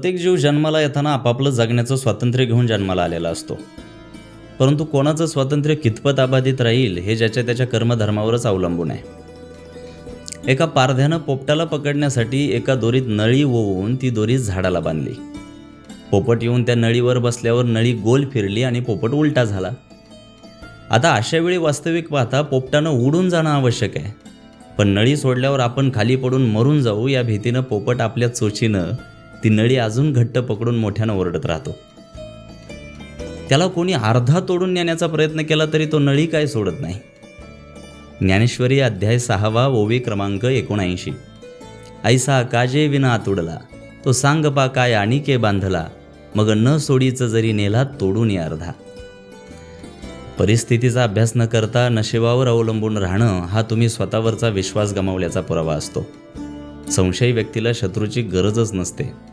प्रत्येक जीव जन्माला येताना आपापलं जगण्याचं स्वातंत्र्य घेऊन जन्माला आलेला असतो. परंतु कोणाचं स्वातंत्र्य कितपत अबाधित राहील हे ज्याच्या त्याच्या कर्मधर्मावरच अवलंबून आहे. एका पारध्यानं पोपटाला पकडण्यासाठी एका दोरीत नळी ओवून ती दोरी झाडाला बांधली. पोपट येऊन त्या नळीवर बसल्यावर नळी गोल फिरली आणि पोपट उलटा झाला. आता अशावेळी वास्तविक पाहता पोपटानं उडून जाणं आवश्यक आहे, पण नळी सोडल्यावर आपण खाली पडून मरून जाऊ या भीतीनं पोपट आपल्या चोचीनं ती नळी अजून घट्ट पकडून मोठ्यानं ओरडत राहतो. त्याला कोणी अर्धा तोडून नेण्याचा प्रयत्न केला तरी तो नळी काय सोडत नाही. ज्ञानेश्वरी अध्याय 6 ओवी क्रमांक 79. ऐसा काजे विना तुडला, तो सांग पा काय आणिके बांधला, मग न सोडीच जरी नेला तोडून अर्धा. परिस्थितीचा अभ्यास न करता नशिबावर अवलंबून राहणं हा तुम्ही स्वतःवरचा विश्वास गमावल्याचा पुरावा असतो. संशयी व्यक्तीला शत्रूची गरजच नसते.